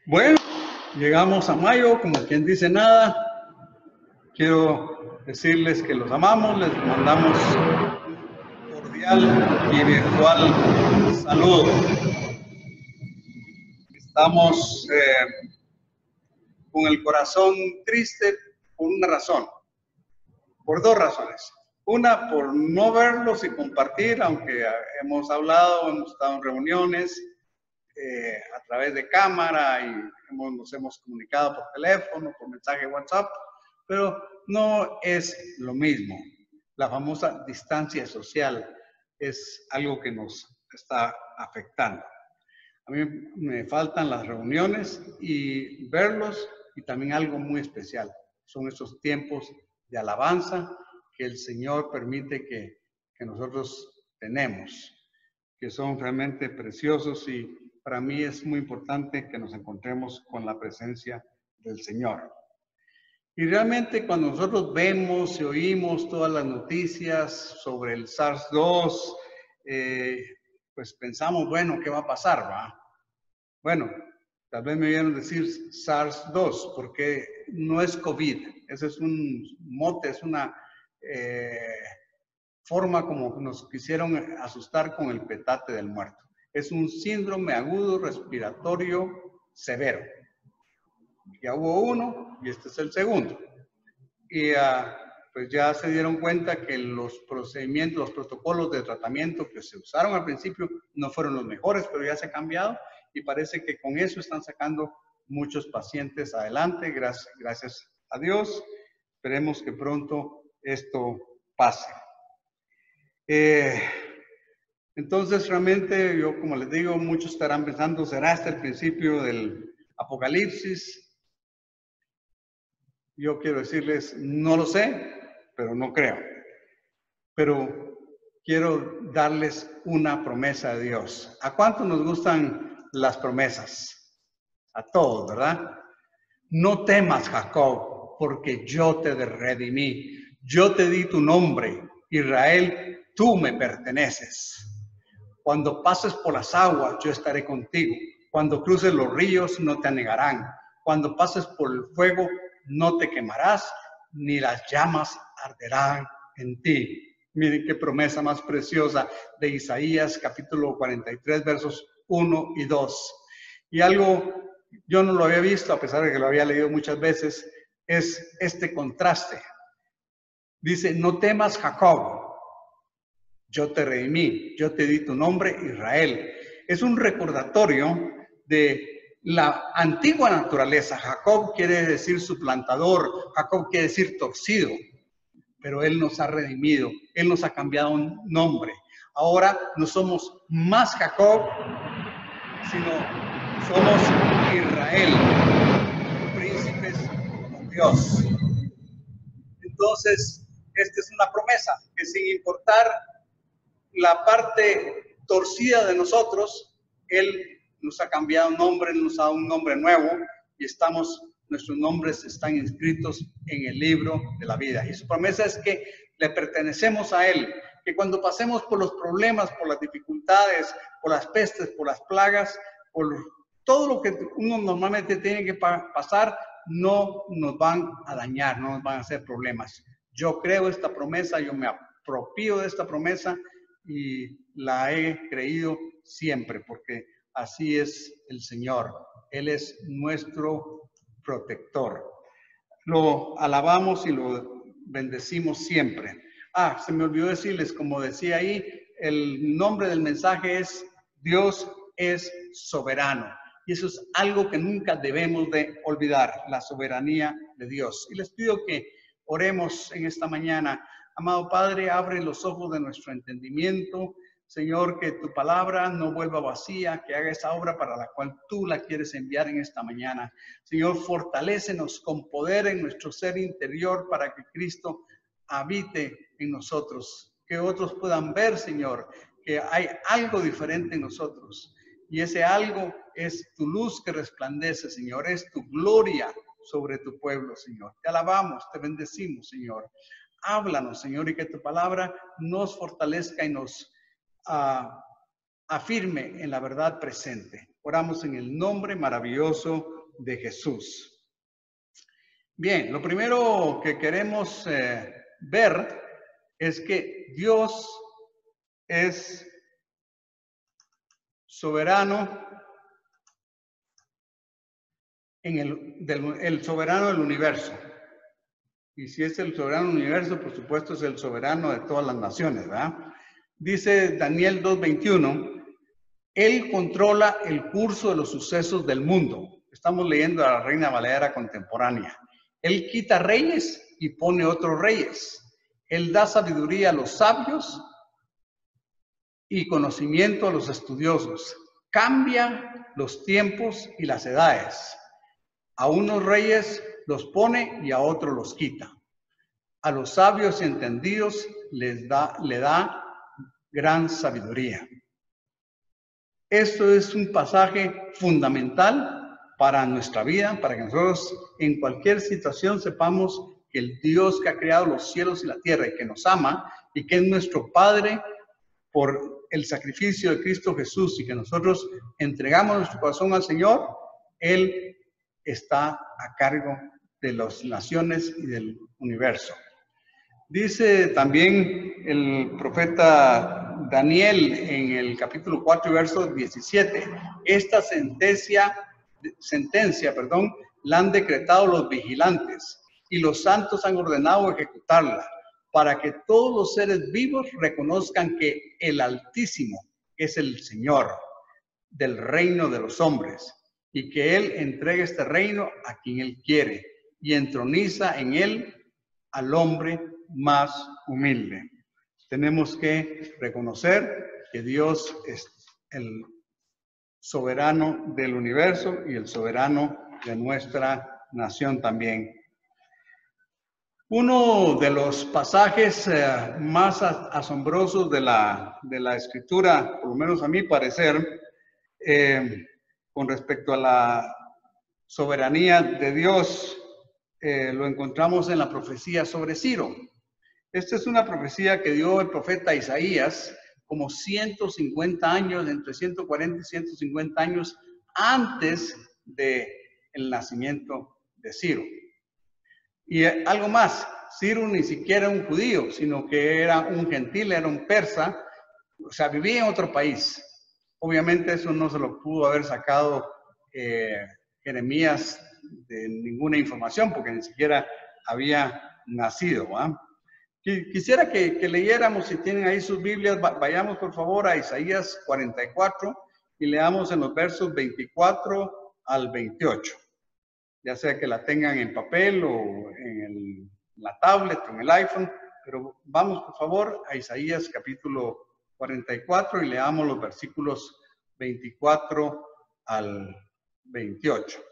Bueno, llegamos a mayo, como quien dice nada. Quiero decirles que los amamos, les mandamos un cordial y virtual saludo. Estamos con el corazón triste por una razón, por dos razones. Una, por no verlos y compartir, aunque hemos hablado, hemos estado en reuniones a través de cámara y nos hemos comunicado por teléfono, por mensaje de WhatsApp, pero no es lo mismo. La famosa distancia social es algo que nos está afectando. A mí me faltan las reuniones y verlos, y también algo muy especial. Son esos tiempos de alabanza que el Señor permite que nosotros tenemos, que son realmente preciosos, y para mí es muy importante que nos encontremos con la presencia del Señor. Y realmente cuando nosotros vemos y oímos todas las noticias sobre el SARS-2, pues pensamos, bueno, ¿qué va a pasar, va? Bueno, tal vez me oyeron decir SARS-2, porque no es COVID. Ese es un mote, es una forma como nos quisieron asustar con el petate del muerto. Es un síndrome agudo respiratorio severo. Ya hubo uno y este es el segundo. Y pues ya se dieron cuenta que los procedimientos, los protocolos de tratamiento que se usaron al principio no fueron los mejores, pero ya se ha cambiado y parece que con eso están sacando muchos pacientes adelante, gracias a Dios. Esperemos que pronto esto pase. Entonces, realmente, yo como les digo, muchos estarán pensando, ¿será este el principio del apocalipsis? Yo quiero decirles, no lo sé, pero no creo. Pero quiero darles una promesa de Dios. ¿A cuánto nos gustan las promesas? A todos, ¿verdad? No temas, Jacob, porque yo te redimí. Yo te di tu nombre, Israel, tú me perteneces. Cuando pases por las aguas, yo estaré contigo. Cuando cruces los ríos, no te anegarán. Cuando pases por el fuego, no te quemarás, ni las llamas arderán en ti. Miren qué promesa más preciosa de Isaías, capítulo 43, versos 1 y 2. Y algo, yo no lo había visto, a pesar de que lo había leído muchas veces, es este contraste. Dice, no temas, Jacob, yo te redimí, yo te di tu nombre, Israel. Es un recordatorio de la antigua naturaleza. Jacob quiere decir suplantador, Jacob quiere decir torcido, pero Él nos ha redimido, Él nos ha cambiado un nombre. Ahora no somos más Jacob, sino somos Israel, príncipes con Dios. Entonces, esta es una promesa que sin importar la parte torcida de nosotros, Él nos ha cambiado un nombre, nos ha dado un nombre nuevo y nuestros nombres están inscritos en el libro de la vida. Y su promesa es que le pertenecemos a Él, que cuando pasemos por los problemas, por las dificultades, por las pestes, por las plagas, por todo lo que uno normalmente tiene que pasar, no nos van a dañar, no nos van a hacer problemas. Yo creo esta promesa, yo me apropio de esta promesa y la he creído siempre, porque así es el Señor. Él es nuestro protector. Lo alabamos y lo bendecimos siempre. Se me olvidó decirles, como decía ahí, el nombre del mensaje es Dios es soberano. Y eso es algo que nunca debemos de olvidar, la soberanía de Dios. Y les pido que oremos en esta mañana. Amado Padre, abre los ojos de nuestro entendimiento. Señor, que tu palabra no vuelva vacía, que haga esa obra para la cual tú la quieres enviar en esta mañana. Señor, fortalécenos con poder en nuestro ser interior para que Cristo habite en nosotros. Que otros puedan ver, Señor, que hay algo diferente en nosotros. Y ese algo es tu luz que resplandece, Señor. Es tu gloria sobre tu pueblo, Señor. Te alabamos, te bendecimos, Señor. Háblanos, Señor, y que tu palabra nos fortalezca y nos afirme en la verdad presente. Oramos en el nombre maravilloso de Jesús. Bien, lo primero que queremos ver es que Dios es soberano el soberano del universo. Y si es el soberano del universo, por supuesto es el soberano de todas las naciones, ¿verdad? Dice Daniel 2:21, Él controla el curso de los sucesos del mundo. Estamos leyendo a la Reina Valera contemporánea. Él quita reyes y pone otros reyes. Él da sabiduría a los sabios y conocimiento a los estudiosos. Cambia los tiempos y las edades. A unos reyes los pone y a otros los quita. A los sabios y entendidos le da gran sabiduría. Esto es un pasaje fundamental para nuestra vida, para que nosotros en cualquier situación sepamos que el Dios que ha creado los cielos y la tierra y que nos ama y que es nuestro Padre por el sacrificio de Cristo Jesús y que nosotros entregamos nuestro corazón al Señor, Él está a cargo de las naciones y del universo. Dice también el profeta Daniel en el capítulo 4, verso 17, esta sentencia, la han decretado los vigilantes y los santos han ordenado ejecutarla para que todos los seres vivos reconozcan que el Altísimo es el Señor del reino de los hombres y que Él entregue este reino a quien Él quiere y entroniza en Él al hombre más humilde. Tenemos que reconocer que Dios es el soberano del universo y el soberano de nuestra nación también. Uno de los pasajes más asombrosos de la Escritura, por lo menos a mi parecer, con respecto a la soberanía de Dios, lo encontramos en la profecía sobre Ciro. Esta es una profecía que dio el profeta Isaías como 150 años, entre 140 y 150 años antes del nacimiento de Ciro. Y algo más, Ciro ni siquiera era un judío, sino que era un gentil, era un persa, o sea, vivía en otro país. Obviamente eso no se lo pudo haber sacado Jeremías de ninguna información, porque ni siquiera había nacido. Quisiera que leyéramos, si tienen ahí sus Biblias, vayamos por favor a Isaías 44 y leamos en los versos 24 al 28. Ya sea que la tengan en papel o en la tablet o en el iPhone, pero vamos por favor a Isaías capítulo 44 y leamos los versículos 24 al 28.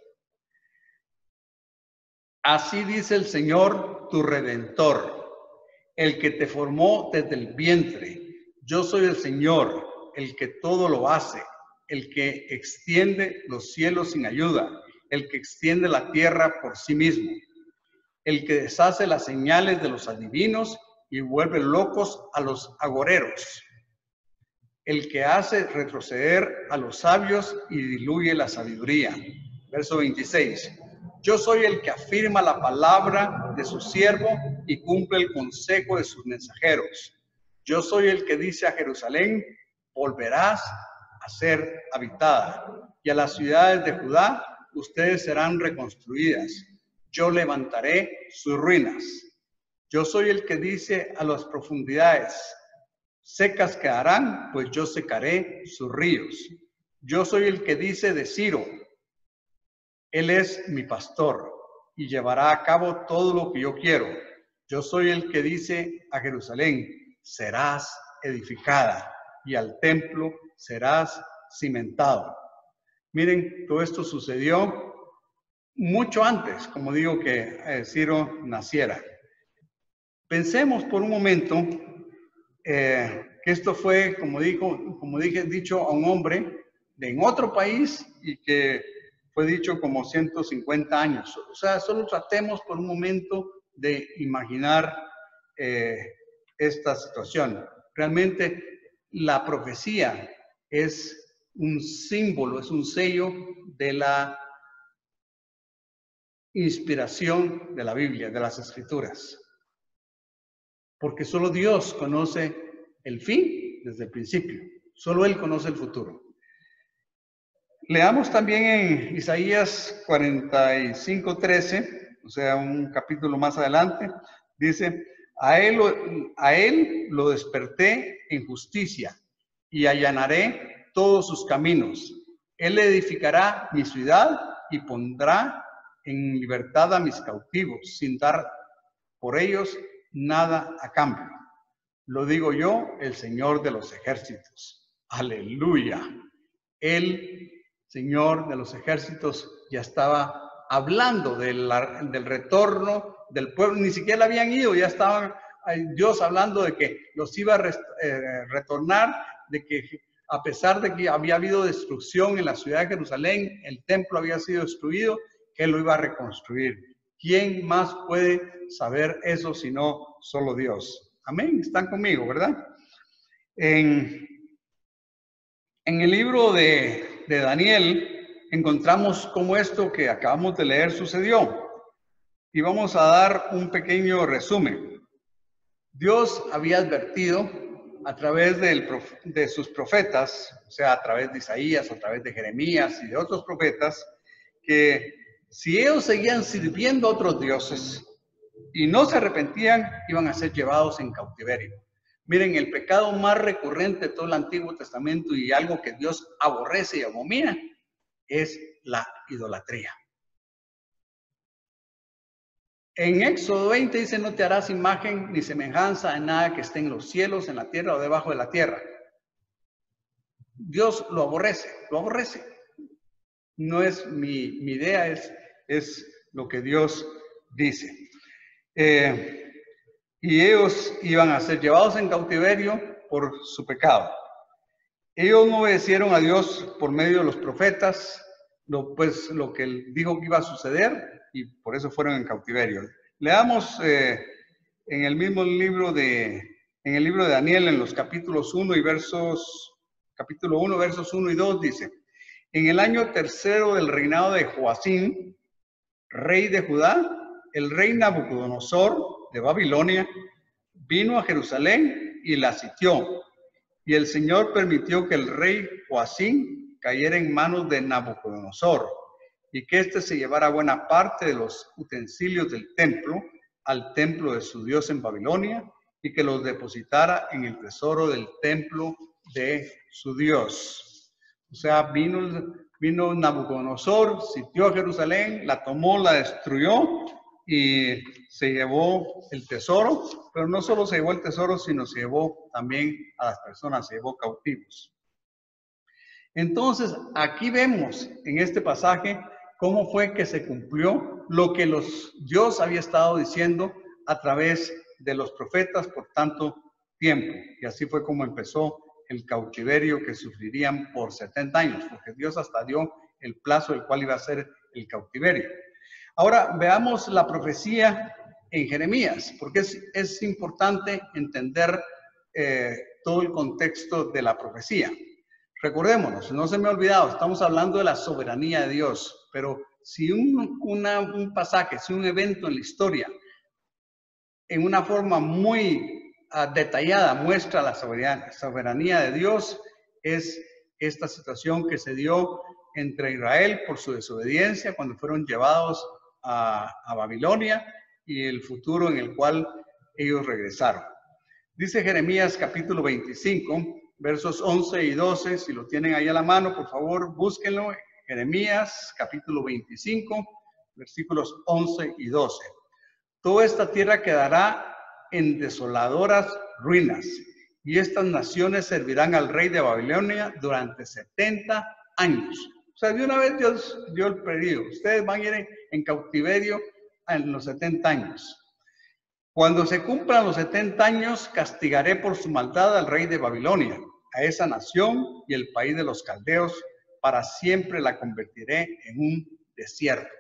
Así dice el Señor, tu Redentor, el que te formó desde el vientre. Yo soy el Señor, el que todo lo hace, el que extiende los cielos sin ayuda, el que extiende la tierra por sí mismo, el que deshace las señales de los adivinos y vuelve locos a los agoreros, el que hace retroceder a los sabios y diluye la sabiduría. Verso 26. Yo soy el que afirma la palabra de su siervo y cumple el consejo de sus mensajeros. Yo soy el que dice a Jerusalén, volverás a ser habitada, y a las ciudades de Judá, ustedes serán reconstruidas. Yo levantaré sus ruinas. Yo soy el que dice a las profundidades, secas quedarán, pues yo secaré sus ríos. Yo soy el que dice de Ciro, Él es mi pastor y llevará a cabo todo lo que yo quiero. Yo soy el que dice a Jerusalén, serás edificada, y al templo serás cimentado. Miren, todo esto sucedió mucho antes, como digo, que Ciro naciera. Pensemos por un momento que esto fue, como dije, dicho a un hombre en otro país y que fue dicho como 150 años. O sea, solo tratemos por un momento de imaginar esta situación. Realmente la profecía es un símbolo, es un sello de la inspiración de la Biblia, de las Escrituras. Porque solo Dios conoce el fin desde el principio. Solo Él conoce el futuro. Leamos también en Isaías 45:13, o sea, un capítulo más adelante, dice, a él lo desperté en justicia y allanaré todos sus caminos. Él edificará mi ciudad y pondrá en libertad a mis cautivos, sin dar por ellos nada a cambio. Lo digo yo, el Señor de los ejércitos. Aleluya. El Señor de los ejércitos ya estaba hablando del retorno del pueblo. Ni siquiera habían ido, ya estaba Dios hablando de que los iba a retornar, de que a pesar de que había habido destrucción en la ciudad de Jerusalén, el templo había sido destruido, que Él lo iba a reconstruir. ¿Quién más puede saber eso sino solo Dios? Amén, están conmigo, ¿verdad? En el libro de Daniel encontramos cómo esto que acabamos de leer sucedió. Y vamos a dar un pequeño resumen. Dios había advertido a través de sus profetas, o sea, a través de Isaías, a través de Jeremías y de otros profetas, que si ellos seguían sirviendo a otros dioses y no se arrepentían, iban a ser llevados en cautiverio. Miren, el pecado más recurrente de todo el Antiguo Testamento y algo que Dios aborrece y abomina es la idolatría. En Éxodo 20 dice, no te harás imagen ni semejanza de nada que esté en los cielos, en la tierra o debajo de la tierra. Dios lo aborrece, lo aborrece. No es mi idea, es lo que Dios dice. Y ellos iban a ser llevados en cautiverio por su pecado. Ellos no obedecieron a Dios por medio de los profetas, pues lo que él dijo que iba a suceder, y por eso fueron en cautiverio. Leamos en el mismo libro en el libro de Daniel, en los capítulos 1 y capítulo 1, versos 1 y 2, dice, en el año tercero del reinado de Joacim, rey de Judá, el rey Nabucodonosor de Babilonia vino a Jerusalén y la sitió. Y el Señor permitió que el rey Joacim cayera en manos de Nabucodonosor y que éste se llevara buena parte de los utensilios del templo al templo de su Dios en Babilonia y que los depositara en el tesoro del templo de su Dios. O sea, vino Nabucodonosor, sitió a Jerusalén, la tomó, la destruyó y se llevó el tesoro, pero no solo se llevó el tesoro, sino se llevó también a las personas, se llevó cautivos. Entonces, aquí vemos en este pasaje cómo fue que se cumplió lo que Dios había estado diciendo a través de los profetas por tanto tiempo. Y así fue como empezó el cautiverio que sufrirían por 70 años, porque Dios hasta dio el plazo del cual iba a ser el cautiverio. Ahora veamos la profecía en Jeremías, porque es importante entender todo el contexto de la profecía. Recordémonos, no se me ha olvidado, estamos hablando de la soberanía de Dios, pero si un pasaje, si un evento en la historia, en una forma muy detallada muestra la soberanía de Dios, es esta situación que se dio entre Israel por su desobediencia cuando fueron llevados a Babilonia y el futuro en el cual ellos regresaron. Dice Jeremías capítulo 25, versos 11 y 12, si lo tienen ahí a la mano, por favor, búsquenlo. Jeremías capítulo 25, versículos 11 y 12. Toda esta tierra quedará en desoladoras ruinas, y estas naciones servirán al rey de Babilonia durante 70 años. O sea, de una vez Dios dio el periodo. Ustedes van a ir en cautiverio en los 70 años. Cuando se cumplan los 70 años, castigaré por su maldad al rey de Babilonia, a esa nación y el país de los caldeos, para siempre la convertiré en un desierto.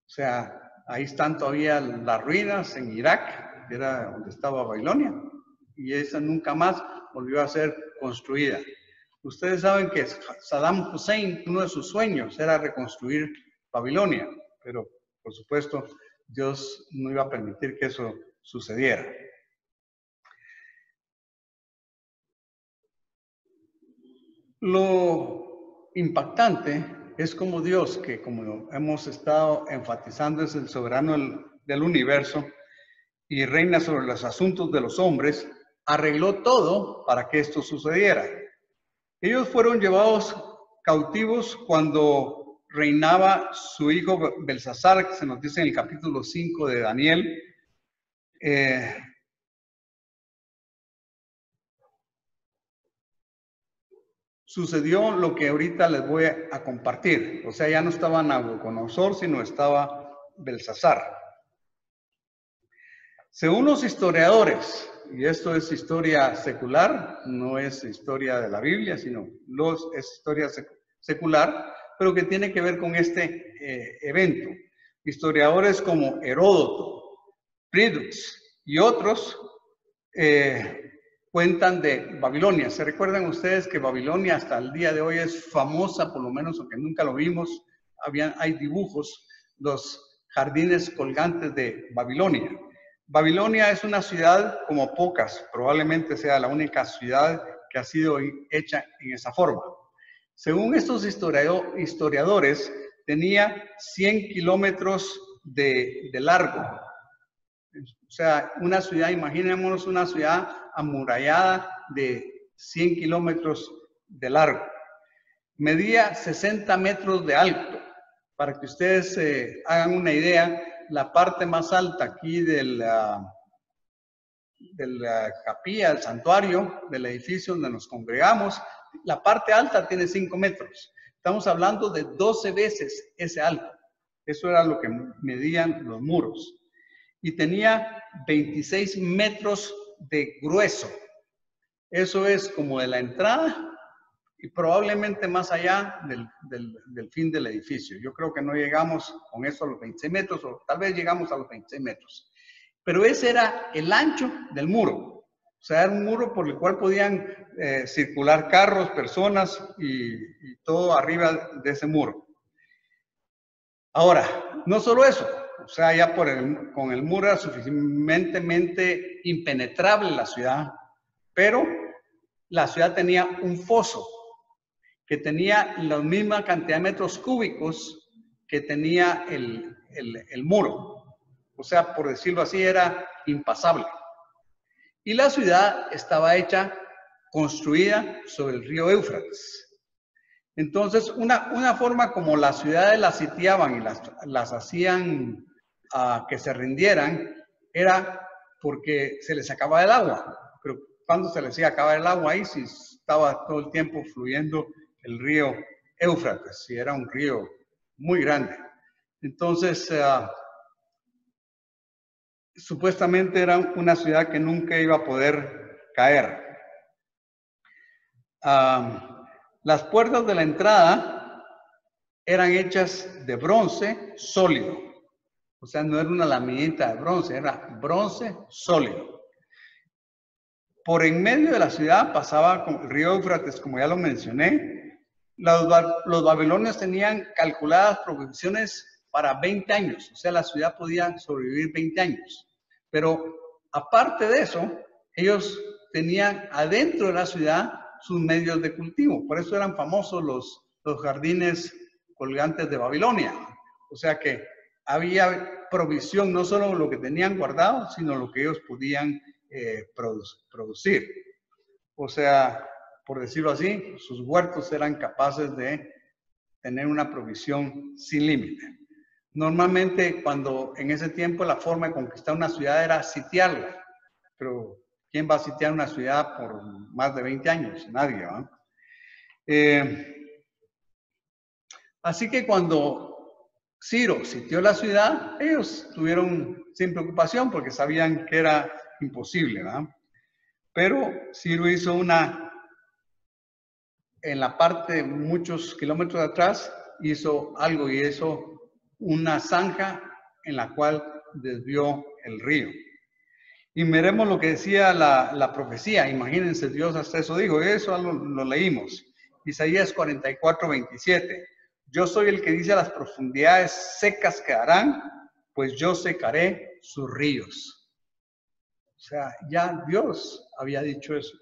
O sea, ahí están todavía las ruinas en Irak, que era donde estaba Babilonia, y esa nunca más volvió a ser construida. Ustedes saben que Saddam Hussein, uno de sus sueños era reconstruir Babilonia, pero por supuesto, Dios no iba a permitir que eso sucediera. Lo impactante es como Dios, que como hemos estado enfatizando, es el soberano del universo y reina sobre los asuntos de los hombres, arregló todo para que esto sucediera. Ellos fueron llevados cautivos cuando reinaba su hijo Belsasar, que se nos dice en el capítulo 5 de Daniel. Sucedió lo que ahorita les voy a compartir. O sea, ya no estaba Nabucodonosor, sino estaba Belsasar. Según los historiadores, y esto es historia secular, no es historia de la Biblia, sino es historia secular, pero que tiene que ver con este evento. Historiadores como Heródoto, Pridux y otros cuentan de Babilonia. ¿Se recuerdan ustedes que Babilonia hasta el día de hoy es famosa, por lo menos, aunque nunca lo vimos? Hay dibujos, los jardines colgantes de Babilonia. Babilonia es una ciudad como pocas, probablemente sea la única ciudad que ha sido hecha en esa forma. Según estos historiadores, tenía 100 kilómetros de largo. O sea, una ciudad, imaginémonos una ciudad amurallada de 100 kilómetros de largo. Medía 60 metros de alto. Para que ustedes hagan una idea, la parte más alta aquí de la capilla, del santuario, del edificio donde nos congregamos, la parte alta tiene 5 metros. Estamos hablando de 12 veces ese alto. Eso era lo que medían los muros. Y tenía 26 metros de grueso. Eso es como de la entrada y probablemente más allá del fin del edificio. Yo creo que no llegamos con eso a los 26 metros, o tal vez llegamos a los 26 metros. Pero ese era el ancho del muro. O sea, era un muro por el cual podían circular carros, personas y todo arriba de ese muro. Ahora, no solo eso. O sea, ya con el muro era suficientemente impenetrable la ciudad, pero la ciudad tenía un foso que tenía la misma cantidad de metros cúbicos que tenía el muro. O sea, por decirlo así, era impasable. Y la ciudad estaba construida sobre el río Éufrates. Entonces, una forma como las ciudades las sitiaban y las hacían que se rindieran era porque se les acababa el agua. Pero cuando se les iba a acabar el agua ahí, si estaba todo el tiempo fluyendo el río Éufrates, y era un río muy grande. Entonces, supuestamente era una ciudad que nunca iba a poder caer. Las puertas de la entrada eran hechas de bronce sólido. O sea, no era una laminita de bronce, era bronce sólido. Por en medio de la ciudad pasaba el río Éufrates, como ya lo mencioné. Los babilonios tenían calculadas provisiones para 20 años. O sea, la ciudad podía sobrevivir 20 años. Pero aparte de eso, ellos tenían adentro de la ciudad sus medios de cultivo. Por eso eran famosos los jardines colgantes de Babilonia. O sea que había provisión, no solo lo que tenían guardado, sino lo que ellos podían producir. O sea, por decirlo así, sus huertos eran capaces de tener una provisión sin límite. Normalmente, cuando en ese tiempo la forma de conquistar una ciudad era sitiarla, pero ¿quién va a sitiar una ciudad por más de 20 años? Nadie, ¿va? Así que cuando Ciro sitió la ciudad, ellos estuvieron sin preocupación porque sabían que era imposible, ¿verdad? Pero Ciro hizo en la parte muchos kilómetros de atrás, hizo algo y hizo una zanja en la cual desvió el río. Y miremos lo que decía la profecía. Imagínense, Dios hasta eso dijo, eso lo leímos. Isaías 44:27. Yo soy el que dice: las profundidades secas quedarán pues yo secaré sus ríos. O sea, ya Dios había dicho eso.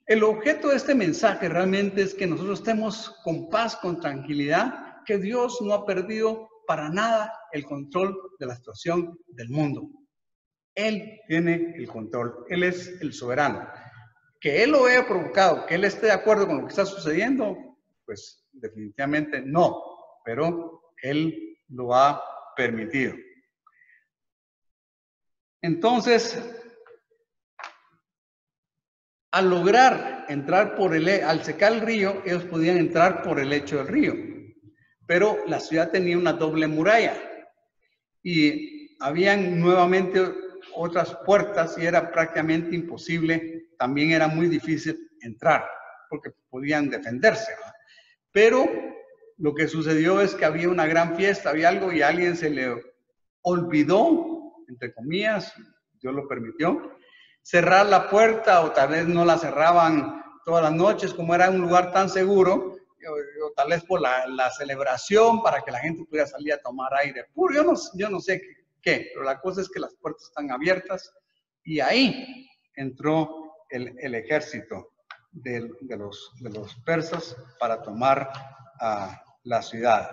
El objeto de este mensaje realmente es que nosotros estemos con paz, con tranquilidad, que Dios no ha perdido para nada el control de la situación del mundo. Él tiene el control, Él es el soberano. Que Él lo haya provocado, que Él esté de acuerdo con lo que está sucediendo, pues definitivamente no, pero Él lo ha permitido. Entonces, al lograr entrar al secar el río, ellos podían entrar por el lecho del río, pero la ciudad tenía una doble muralla y habían nuevamente otras puertas y era prácticamente imposible, también era muy difícil entrar porque podían defenderse, ¿verdad? Pero lo que sucedió es que había una gran fiesta, había algo y a alguien se le olvidó, entre comillas, Dios lo permitió, cerrar la puerta o tal vez no la cerraban todas las noches como era un lugar tan seguro, o tal vez por la celebración para que la gente pudiera salir a tomar aire puro, yo no sé qué, pero la cosa es que las puertas están abiertas y ahí entró el ejército de los persas para tomar la ciudad.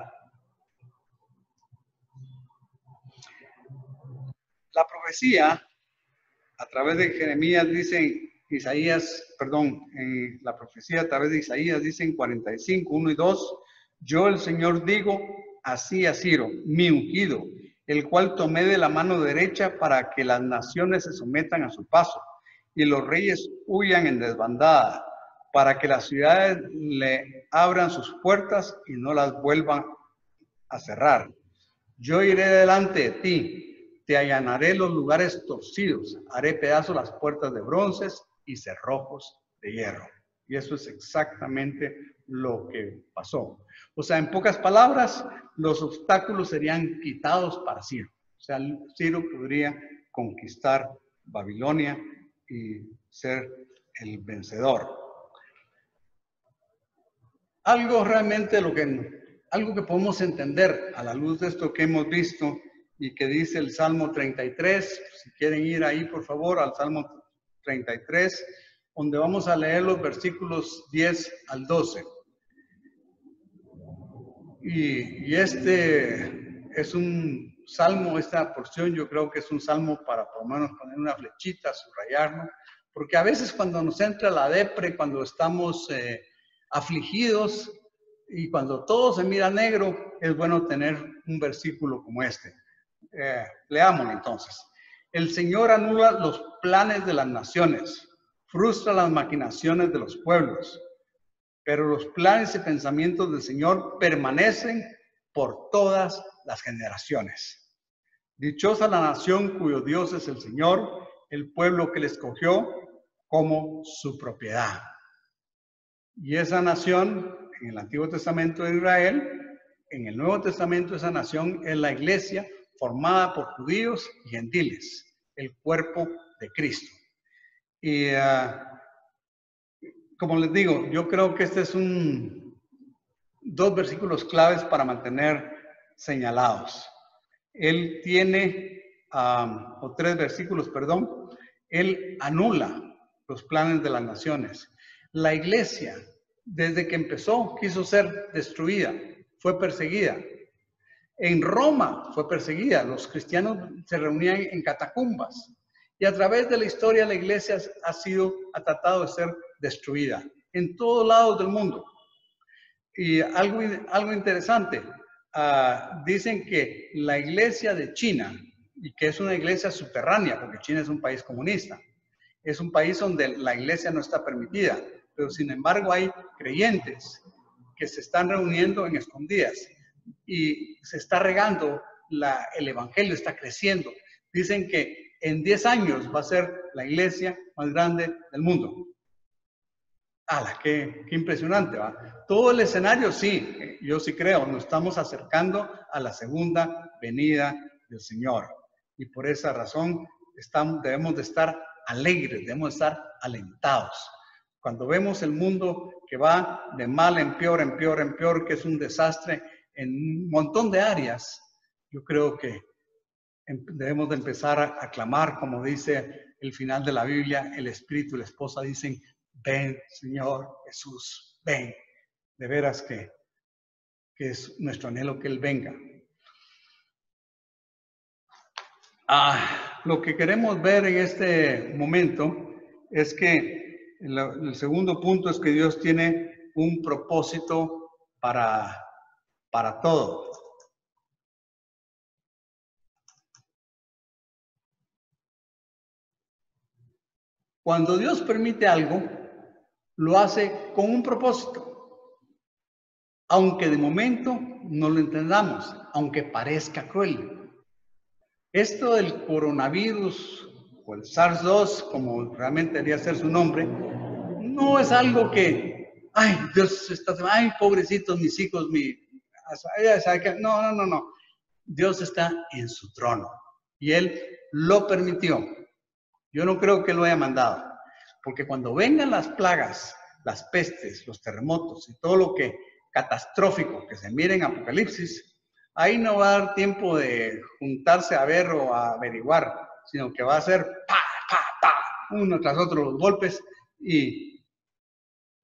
La profecía a través de Jeremías dice, la profecía a través de Isaías dice en 45, 1 y 2, yo el Señor digo así a Ciro, mi ungido, el cual tomé de la mano derecha para que las naciones se sometan a su paso y los reyes huyan en desbandada, para que las ciudades le abran sus puertas y no las vuelvan a cerrar. Yo iré delante de ti, te allanaré los lugares torcidos, haré pedazos las puertas de bronces y cerrojos de hierro. Y eso es exactamente lo que pasó. O sea, en pocas palabras, los obstáculos serían quitados para Ciro. O sea, Ciro podría conquistar Babilonia y ser el vencedor. Algo que podemos entender a la luz de esto que hemos visto y que dice el Salmo 33, si quieren ir ahí por favor al Salmo 33, donde vamos a leer los versículos 10 al 12. Y este es un salmo, esta porción yo creo que es un salmo para por lo menos poner una flechita, subrayarlo, porque a veces cuando nos entra la depre, cuando estamos afligidos y cuando todo se mira negro, es bueno tener un versículo como este. Leámoslo entonces. El Señor anula los planes de las naciones, frustra las maquinaciones de los pueblos, pero los planes y pensamientos del Señor permanecen por todas las generaciones. Dichosa la nación cuyo Dios es el Señor, el pueblo que le escogió como su propiedad. Y esa nación, en el Antiguo Testamento de Israel, en el Nuevo Testamento esa nación es la iglesia formada por judíos y gentiles, el cuerpo de Cristo. Y como les digo, yo creo que este es dos versículos claves para mantener señalados. Él tiene, o tres versículos, perdón, él anula los planes de las naciones. La iglesia, desde que empezó, quiso ser destruida, fue perseguida. En Roma fue perseguida, los cristianos se reunían en catacumbas. Y a través de la historia la iglesia ha tratado de ser destruida en todos lados del mundo. Y algo interesante, dicen que la iglesia de China, y que es una iglesia subterránea, porque China es un país comunista, es un país donde la iglesia no está permitida, pero sin embargo hay creyentes que se están reuniendo en escondidas y se está regando, el evangelio está creciendo. Dicen que en 10 años va a ser la iglesia más grande del mundo. ¡Hala! ¡Qué impresionante! ¿Va? Todo el escenario, sí, yo sí creo, nos estamos acercando a la segunda venida del Señor. Y por esa razón debemos de estar alegres, debemos de estar alentados. Cuando vemos el mundo que va de mal en peor, que es un desastre en un montón de áreas, yo creo que debemos de empezar a clamar, como dice el final de la Biblia, el Espíritu y la esposa dicen, ven, Señor Jesús, ven. De veras que es nuestro anhelo que Él venga. Lo que queremos ver en este momento es que el segundo punto es que Dios tiene un propósito para todo. Cuando Dios permite algo, lo hace con un propósito. Aunque de momento no lo entendamos, aunque parezca cruel. Esto del coronavirus o el SARS-2, como realmente debería ser su nombre, no es algo que, ay, Dios está, ay, pobrecitos mis hijos, no. Dios está en su trono y Él lo permitió. Yo no creo que lo haya mandado, porque cuando vengan las plagas, las pestes, los terremotos y todo lo que catastrófico que se mire en Apocalipsis, ahí no va a dar tiempo de juntarse a ver o a averiguar, sino que va a ser uno tras otro los golpes y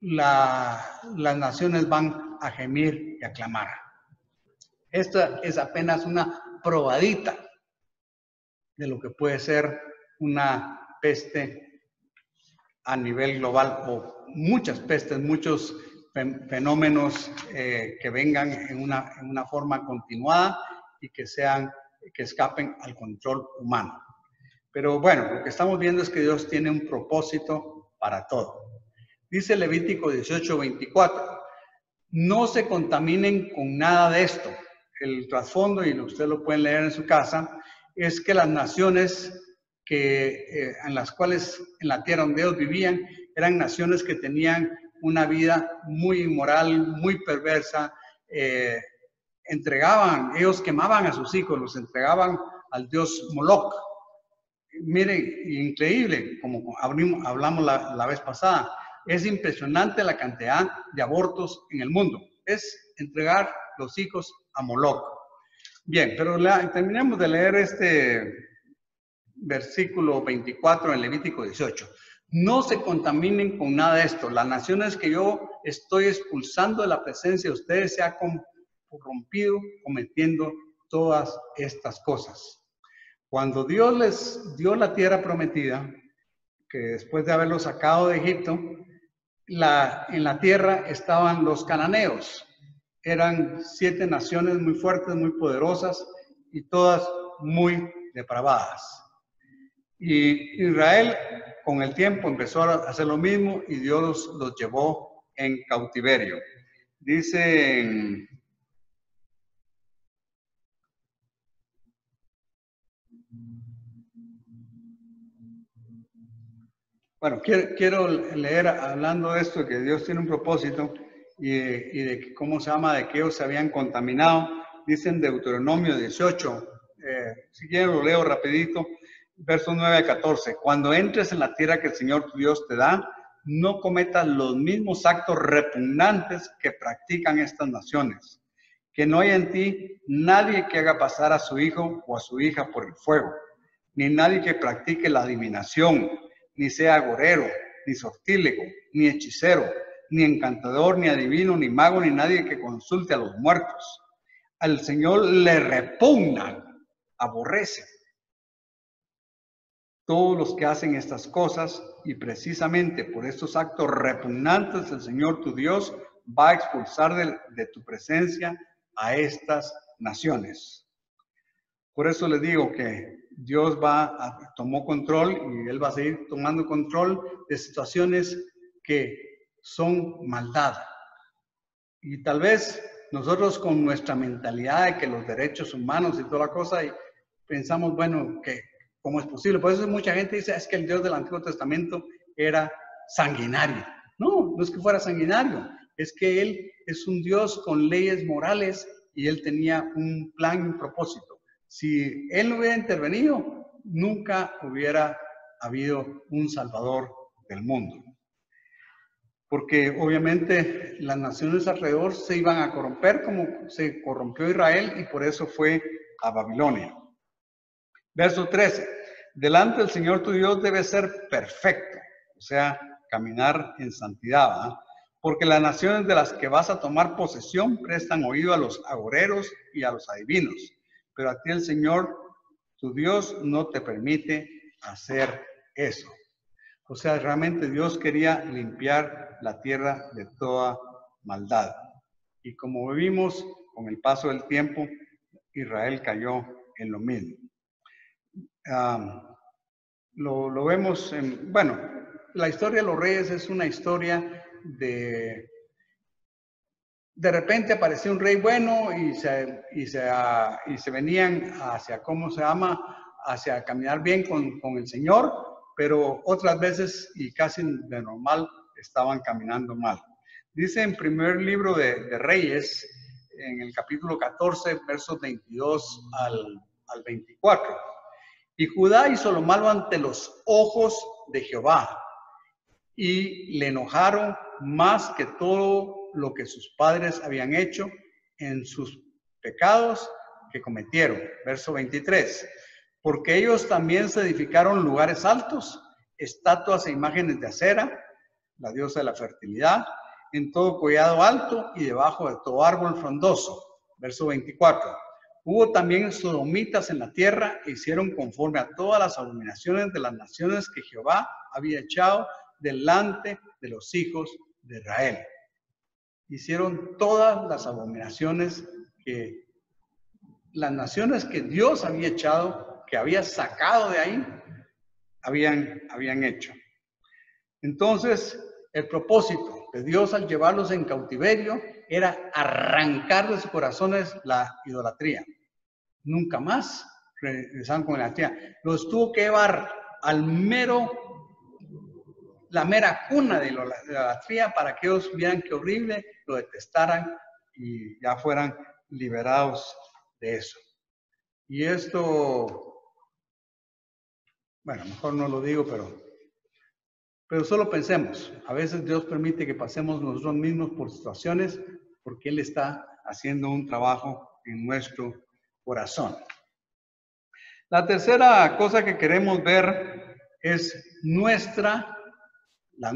las naciones van a gemir y a clamar. Esta es apenas una probadita de lo que puede ser una peste a nivel global o muchas pestes, muchos fenómenos que vengan en una forma continuada y que escapen al control humano. Pero bueno, lo que estamos viendo es que Dios tiene un propósito para todo. Dice Levítico 18:24, no se contaminen con nada de esto. El trasfondo, y ustedes lo pueden leer en su casa, es que las naciones en las cuales en la tierra donde ellos vivían eran naciones que tenían una vida muy inmoral, muy perversa, ellos quemaban a sus hijos, los entregaban al dios Moloch. Miren, increíble, como hablamos la vez pasada, es impresionante la cantidad de abortos en el mundo. Es entregar los hijos a Moloch. Bien, pero terminemos de leer este versículo 24 en Levítico 18. No se contaminen con nada de esto. Las naciones que yo estoy expulsando de la presencia de ustedes se han corrompido cometiendo todas estas cosas. Cuando Dios les dio la tierra prometida, que después de haberlos sacado de Egipto, en la tierra estaban los cananeos. Eran 7 naciones muy fuertes, muy poderosas y todas muy depravadas. Y Israel con el tiempo empezó a hacer lo mismo y Dios los llevó en cautiverio. Dice bueno, quiero leer hablando de esto, que Dios tiene un propósito y de cómo se llama, de que ellos se habían contaminado. Dice en Deuteronomio 18, si quieren lo leo rapidito, versos 9 a 14. Cuando entres en la tierra que el Señor tu Dios te da, no cometas los mismos actos repugnantes que practican estas naciones. Que no haya en ti nadie que haga pasar a su hijo o a su hija por el fuego, ni nadie que practique la adivinación, ni sea agorero, ni sortílego, ni hechicero, ni encantador, ni adivino, ni mago, ni nadie que consulte a los muertos. Al Señor le repugnan, aborrece todos los que hacen estas cosas, y precisamente por estos actos repugnantes el Señor tu Dios va a expulsar de tu presencia a estas naciones. Por eso les digo que Dios tomó control y Él va a seguir tomando control de situaciones que son maldad. Y tal vez nosotros con nuestra mentalidad de que los derechos humanos y toda la cosa, y pensamos, bueno, que ¿cómo es posible? Por eso mucha gente dice, es que el Dios del Antiguo Testamento era sanguinario. No, no es que fuera sanguinario, es que Él es un Dios con leyes morales y Él tenía un plan y un propósito. Si Él no hubiera intervenido, nunca hubiera habido un Salvador del mundo. Porque obviamente las naciones alrededor se iban a corromper como se corrompió Israel y por eso fue a Babilonia. Verso 13. Delante del Señor tu Dios debe ser perfecto, o sea, caminar en santidad, ¿verdad? Porque las naciones de las que vas a tomar posesión prestan oído a los agoreros y a los adivinos, pero a ti el Señor tu Dios no te permite hacer eso. O sea, realmente Dios quería limpiar la tierra de toda maldad. Y como vimos, con el paso del tiempo, Israel cayó en lo mismo. Lo vemos en, bueno, la historia de los reyes es una historia de repente apareció un rey bueno y se venían hacia, ¿cómo se llama? Hacia caminar bien con el Señor, pero otras veces y casi de normal estaban caminando mal. Dice en primer libro de Reyes, en el capítulo 14, versos 22 al 24. Y Judá hizo lo malo ante los ojos de Jehová, y le enojaron más que todo lo que sus padres habían hecho en sus pecados que cometieron. Verso 23. Porque ellos también se edificaron lugares altos, estatuas e imágenes de acera, la diosa de la fertilidad, en todo collado alto y debajo de todo árbol frondoso. Verso 24. Hubo también sodomitas en la tierra e hicieron conforme a todas las abominaciones de las naciones que Jehová había echado delante de los hijos de Israel. Hicieron todas las abominaciones que las naciones que Dios había echado, que había sacado de ahí, habían hecho. Entonces, el propósito de Dios al llevarlos en cautiverio era arrancar de sus corazones la idolatría. Nunca más regresaron con la idolatría. Los tuvo que llevar al la mera cuna de la idolatría para que ellos vieran qué horrible, lo detestaran y ya fueran liberados de eso. Y esto, bueno, mejor no lo digo, pero solo pensemos. A veces Dios permite que pasemos nosotros mismos por situaciones porque Él está haciendo un trabajo en nuestro corazón. La tercera cosa que queremos ver es la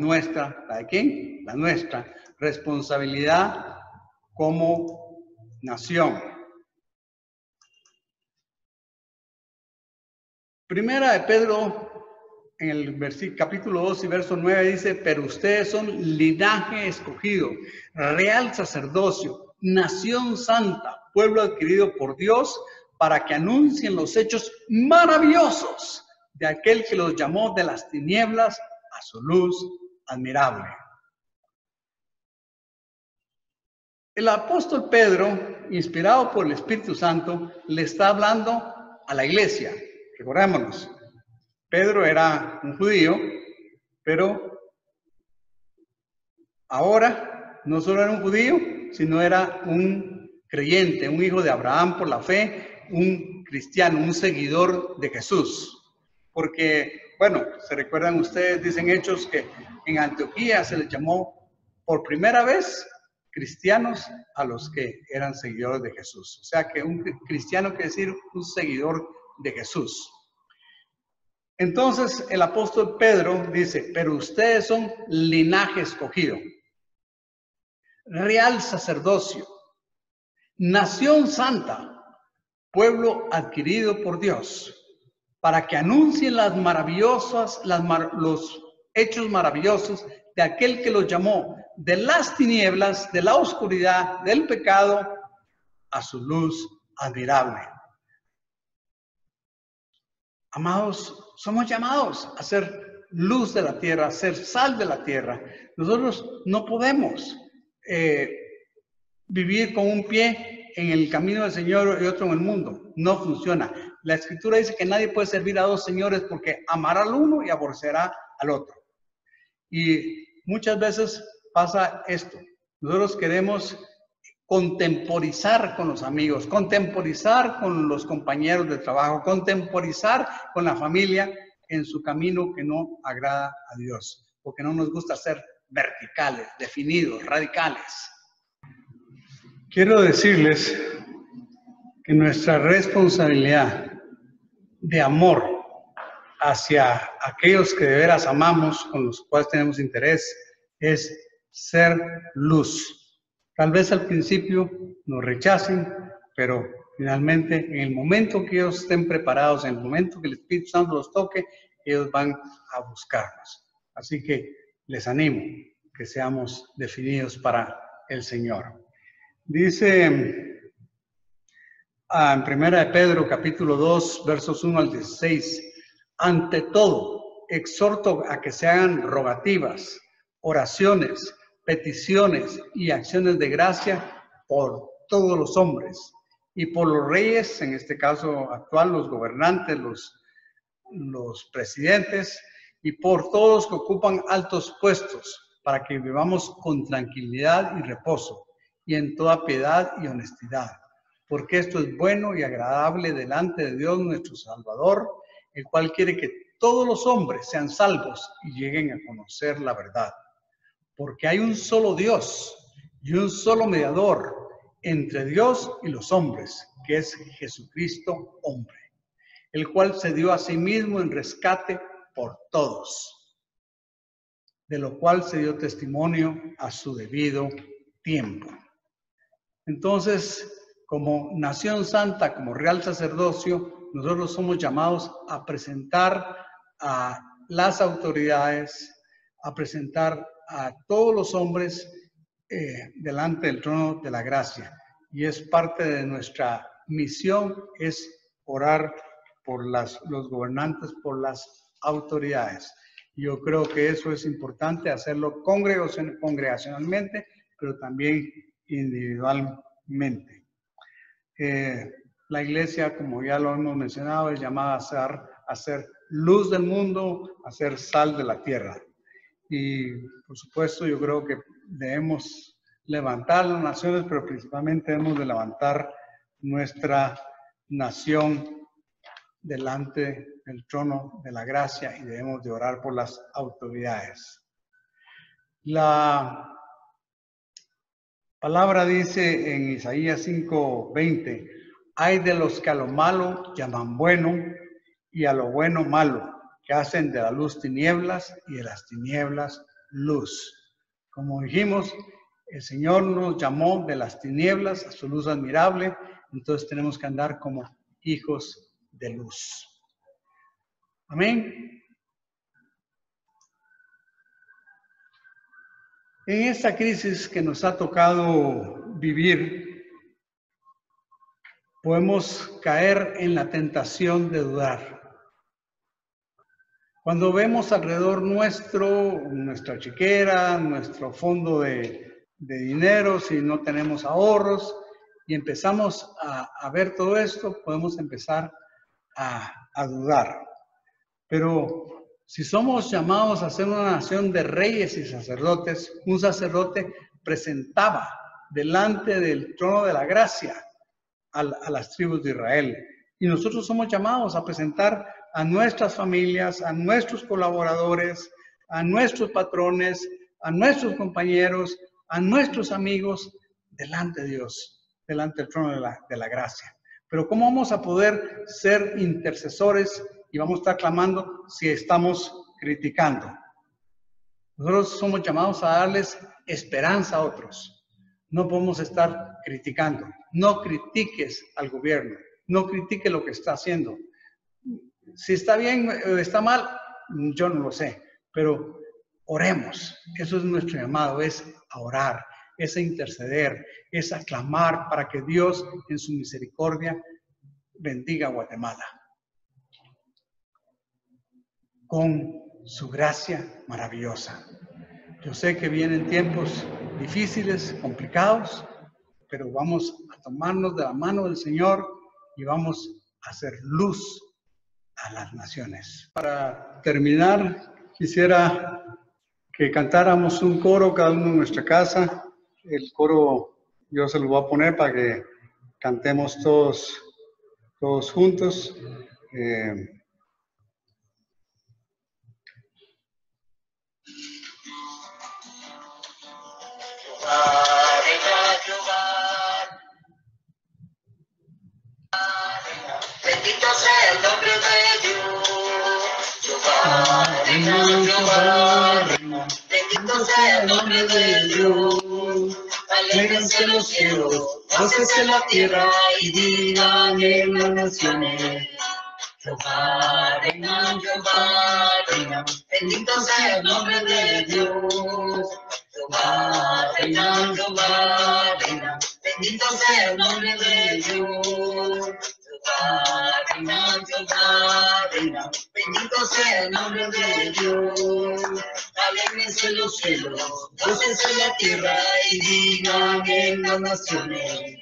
de quién? La nuestra responsabilidad como nación. Primera de Pedro, en el capítulo 2 y verso 9 dice, pero ustedes son linaje escogido, real sacerdocio, nación santa, pueblo adquirido por Dios, para que anuncien los hechos maravillosos de aquel que los llamó de las tinieblas a su luz admirable. El apóstol Pedro, inspirado por el Espíritu Santo, le está hablando a la iglesia. Recordémonos, Pedro era un judío, pero ahora no solo era un judío, sino era un creyente, un hijo de Abraham por la fe, un cristiano, un seguidor de Jesús. Porque, bueno, se recuerdan ustedes, dicen Hechos, que en Antioquía se les llamó por primera vez cristianos a los que eran seguidores de Jesús. O sea que un cristiano quiere decir un seguidor de Jesús. Entonces el apóstol Pedro dice, pero ustedes son linaje escogido, real sacerdocio, nación santa, pueblo adquirido por Dios, para que anuncien los hechos maravillosos de aquel que los llamó de las tinieblas, de la oscuridad, del pecado, a su luz admirable. Amados, somos llamados a ser luz de la tierra, a ser sal de la tierra. Nosotros no podemos vivir con un pie en el camino del Señor y otro en el mundo. No funciona. La Escritura dice que nadie puede servir a dos señores porque amará al uno y aborrecerá al otro. Y muchas veces pasa esto. Nosotros queremos contemporizar con los amigos, contemporizar con los compañeros de trabajo, contemporizar con la familia en su camino que no agrada a Dios, porque no nos gusta ser verticales, definidos, radicales. Quiero decirles que que nuestra responsabilidad de amor hacia aquellos que de veras amamos, con los cuales tenemos interés, es ser luz. Tal vez al principio nos rechacen, pero finalmente en el momento que ellos estén preparados, en el momento que el Espíritu Santo los toque, ellos van a buscarnos. Así que les animo que seamos definidos para el Señor. Dice en 1 de Pedro capítulo 2 versos 1 al 16, ante todo exhorto a que se hagan rogativas, oraciones, peticiones y acciones de gracia por todos los hombres y por los reyes, en este caso actual, los gobernantes, los presidentes y por todos que ocupan altos puestos, para que vivamos con tranquilidad y reposo y en toda piedad y honestidad, porque esto es bueno y agradable delante de Dios nuestro Salvador, el cual quiere que todos los hombres sean salvos y lleguen a conocer la verdad. Porque hay un solo Dios y un solo mediador entre Dios y los hombres, que es Jesucristo hombre, el cual se dio a sí mismo en rescate por todos, de lo cual se dio testimonio a su debido tiempo. Entonces, como nación santa, como real sacerdocio, nosotros somos llamados a presentar a las autoridades, a presentar a todos los hombres delante del trono de la gracia. Y es parte de nuestra misión, es orar por los gobernantes, por las autoridades. Yo creo que eso es importante, hacerlo congregacionalmente, pero también individualmente. La iglesia, como ya lo hemos mencionado, es llamada a ser luz del mundo, a ser sal de la tierra. Y por supuesto yo creo que debemos levantar las naciones, pero principalmente debemos de levantar nuestra nación delante del trono de la gracia y debemos de orar por las autoridades. La palabra dice en Isaías 5:20, hay de los que a lo malo llaman bueno y a lo bueno malo, que hacen de la luz tinieblas y de las tinieblas luz. Como dijimos, el Señor nos llamó de las tinieblas a su luz admirable, entonces tenemos que andar como hijos de luz. Amén. En esta crisis que nos ha tocado vivir, podemos caer en la tentación de dudar. Cuando vemos alrededor nuestra chequera, nuestro fondo de dinero, si no tenemos ahorros, y empezamos a ver todo esto, podemos empezar a dudar. Pero si somos llamados a ser una nación de reyes y sacerdotes, un sacerdote presentaba delante del trono de la gracia a las tribus de Israel. Y nosotros somos llamados a presentar a nuestras familias, a nuestros colaboradores, a nuestros patrones, a nuestros compañeros, a nuestros amigos, delante de Dios, delante del trono de la gracia. Pero ¿cómo vamos a poder ser intercesores y vamos a estar clamando si estamos criticando? Nosotros somos llamados a darles esperanza a otros. No podemos estar criticando. No critiques al gobierno. No critique lo que está haciendo. Si está bien o está mal, yo no lo sé. Pero oremos. Eso es nuestro llamado, es a orar, es a interceder, es a clamar para que Dios en su misericordia bendiga a Guatemala con su gracia maravillosa. Yo sé que vienen tiempos difíciles, complicados, pero vamos a tomarnos de la mano del Señor y vamos a hacer luz a las naciones. Para terminar, quisiera que cantáramos un coro cada uno en nuestra casa. El coro yo se lo voy a poner para que cantemos todos juntos. Bendito sea el nombre de Dios. Jehová reina, Jehová reina. Bendito sea el nombre de Dios. Alégrense los cielos, gócense la tierra y digan en las naciones. Jehová reina, Jehová reina. Bendito sea el nombre de Dios. Jehová reina, Jehová reina. Bendito sea el nombre de Dios. Jehová reina, Jehová reina. Bendito sea el nombre de Dios. Alégrense los cielos, gócense la tierra y digan en las naciones.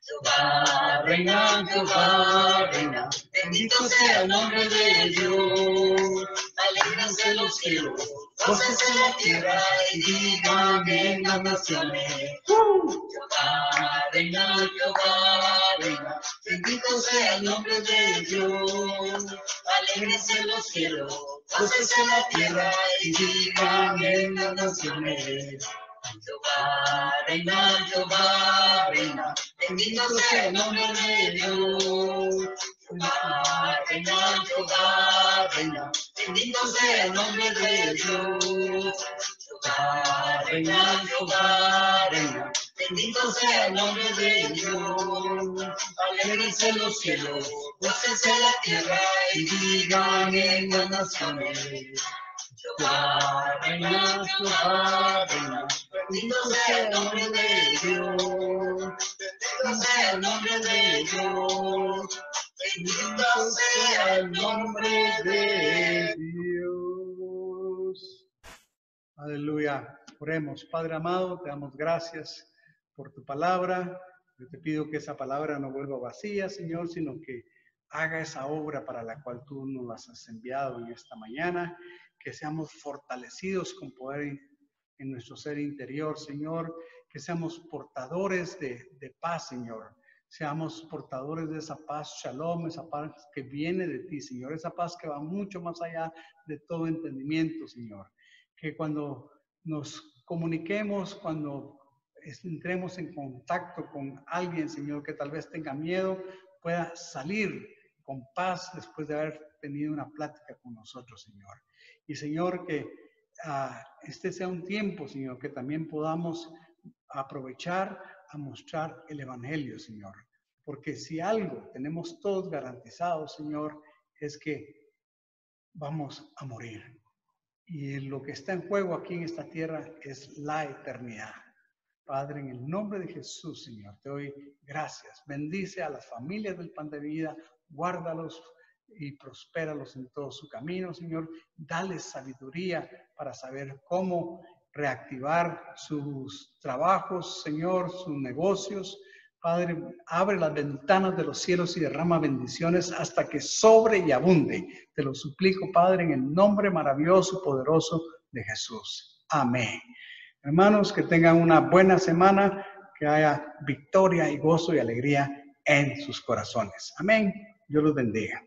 Jehová reina, Jehová reina. Bendito sea el nombre de Dios. Alégrense los cielos, gócense la tierra y digan en las naciones. Jehová reina, Jehová reina. Bendito sea el nombre de Dios. Alégrense los cielos, gócense la tierra y digan en las naciones. Jehová reina, Jehová reina. Bendito sea el nombre de Dios. Jehová reina, Jehová reina. Bendito sea el nombre de Dios. Jehová reina, Jehová reina. Bendito sea el nombre de Dios. Alégrense los cielos, gócense la tierra y digan en las naciones. Jehová reina, Jehová reina. Bendito sea el nombre de Dios. Bendito sea el nombre de Dios. Bendito sea el nombre de Dios. Aleluya. Oremos. Padre amado, te damos gracias por tu palabra. Yo te pido que esa palabra no vuelva vacía, Señor, sino que haga esa obra para la cual tú nos las has enviado en esta mañana. Que seamos fortalecidos con poder en nuestro ser interior, Señor. Que seamos portadores de paz, Señor. Seamos portadores de esa paz, shalom, esa paz que viene de ti, Señor. Esa paz que va mucho más allá de todo entendimiento, Señor. Que cuando nos comuniquemos, cuando entremos en contacto con alguien, Señor, que tal vez tenga miedo, pueda salir con paz después de haber tenido una plática con nosotros, Señor. Y, Señor, que este sea un tiempo, Señor, que también podamos aprovechar a mostrar el Evangelio, Señor. Porque si algo tenemos todos garantizado, Señor, es que vamos a morir. Y lo que está en juego aquí en esta tierra es la eternidad. Padre, en el nombre de Jesús, Señor, te doy gracias. Bendice a las familias del Pan de Vida, guárdalos y prospéralos en todo su camino, Señor. Dales sabiduría para saber cómo reactivar sus trabajos, Señor, sus negocios. Padre, abre las ventanas de los cielos y derrama bendiciones hasta que sobre y abunde. Te lo suplico, Padre, en el nombre maravilloso y poderoso de Jesús. Amén. Hermanos, que tengan una buena semana, que haya victoria y gozo y alegría en sus corazones. Amén. Dios los bendiga.